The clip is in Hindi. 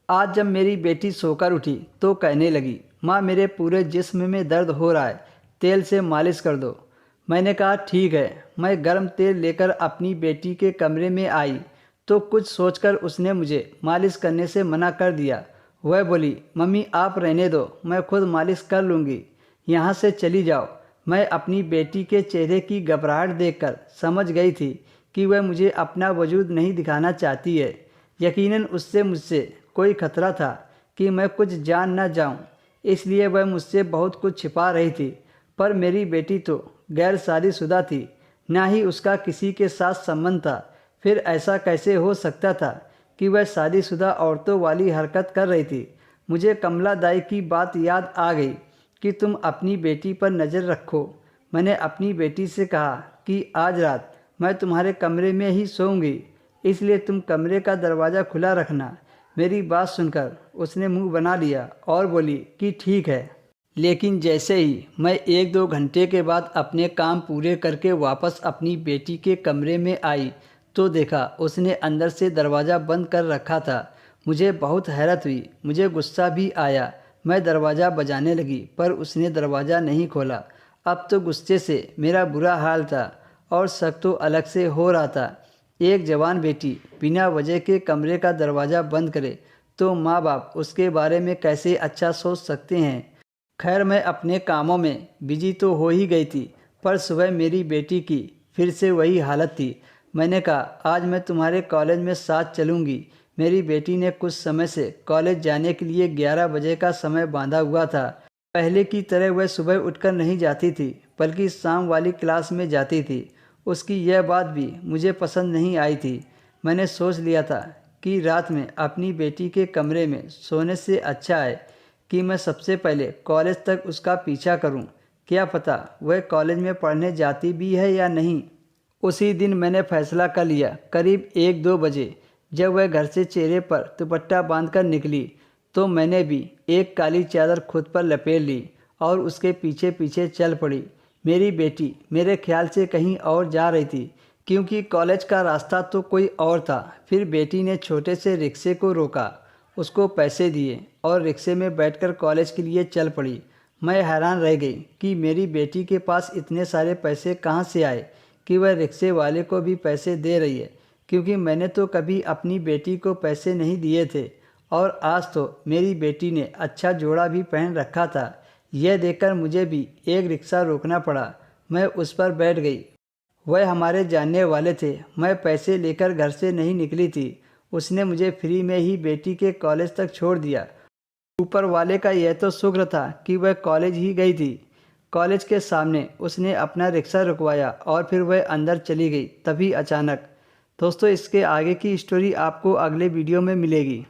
आज जब मेरी बेटी सोकर उठी तो कहने लगी, माँ मेरे पूरे जिस्म में दर्द हो रहा है, तेल से मालिश कर दो। मैंने कहा ठीक है। मैं गर्म तेल लेकर अपनी बेटी के कमरे में आई तो कुछ सोचकर उसने मुझे मालिश करने से मना कर दिया। वह बोली, मम्मी आप रहने दो, मैं खुद मालिश कर लूँगी, यहाँ से चली जाओ। मैं अपनी बेटी के चेहरे की घबराहट देखकर समझ गई थी कि वह मुझे अपना वजूद नहीं दिखाना चाहती है। यकीनन उससे मुझसे कोई खतरा था कि मैं कुछ जान न जाऊं, इसलिए वह मुझसे बहुत कुछ छिपा रही थी। पर मेरी बेटी तो गैर शादीशुदा थी, ना ही उसका किसी के साथ संबंध था। फिर ऐसा कैसे हो सकता था कि वह शादीशुदा औरतों वाली हरकत कर रही थी। मुझे कमला दाई की बात याद आ गई कि तुम अपनी बेटी पर नज़र रखो। मैंने अपनी बेटी से कहा कि आज रात मैं तुम्हारे कमरे में ही सोऊंगी, इसलिए तुम कमरे का दरवाज़ा खुला रखना। मेरी बात सुनकर उसने मुंह बना लिया और बोली कि ठीक है। लेकिन जैसे ही मैं 1-2 घंटे के बाद अपने काम पूरे करके वापस अपनी बेटी के कमरे में आई तो देखा उसने अंदर से दरवाज़ा बंद कर रखा था। मुझे बहुत हैरत हुई, मुझे गुस्सा भी आया। मैं दरवाज़ा बजाने लगी पर उसने दरवाज़ा नहीं खोला। अब तो गुस्से से मेरा बुरा हाल था और शक तो अलग से हो रहा था। एक जवान बेटी बिना वजह के कमरे का दरवाज़ा बंद करे तो माँ बाप उसके बारे में कैसे अच्छा सोच सकते हैं। खैर मैं अपने कामों में बिजी तो हो ही गई थी, पर सुबह मेरी बेटी की फिर से वही हालत थी। मैंने कहा आज मैं तुम्हारे कॉलेज में साथ चलूँगी। मेरी बेटी ने कुछ समय से कॉलेज जाने के लिए 11 बजे का समय बांधा हुआ था। पहले की तरह वह सुबह उठकर नहीं जाती थी, बल्कि शाम वाली क्लास में जाती थी। उसकी यह बात भी मुझे पसंद नहीं आई थी। मैंने सोच लिया था कि रात में अपनी बेटी के कमरे में सोने से अच्छा है कि मैं सबसे पहले कॉलेज तक उसका पीछा करूं। क्या पता वह कॉलेज में पढ़ने जाती भी है या नहीं। उसी दिन मैंने फैसला कर लिया। करीब 1-2 बजे जब वह घर से चेहरे पर दुपट्टा बांधकर निकली तो मैंने भी एक काली चादर खुद पर लपेट ली और उसके पीछे पीछे चल पड़ी। मेरी बेटी मेरे ख्याल से कहीं और जा रही थी, क्योंकि कॉलेज का रास्ता तो कोई और था। फिर बेटी ने छोटे से रिक्शे को रोका, उसको पैसे दिए और रिक्शे में बैठकर कॉलेज के लिए चल पड़ी। मैं हैरान रह गई कि मेरी बेटी के पास इतने सारे पैसे कहाँ से आए कि वह रिक्शे वाले को भी पैसे दे रही है, क्योंकि मैंने तो कभी अपनी बेटी को पैसे नहीं दिए थे। और आज तो मेरी बेटी ने अच्छा जोड़ा भी पहन रखा था। यह देखकर मुझे भी एक रिक्शा रोकना पड़ा। मैं उस पर बैठ गई। वह हमारे जानने वाले थे। मैं पैसे लेकर घर से नहीं निकली थी। उसने मुझे फ्री में ही बेटी के कॉलेज तक छोड़ दिया। ऊपर वाले का यह तो शुक्र था कि वह कॉलेज ही गई थी। कॉलेज के सामने उसने अपना रिक्शा रुकवाया और फिर वह अंदर चली गई। तभी अचानक। दोस्तों इसके आगे की स्टोरी आपको अगले वीडियो में मिलेगी।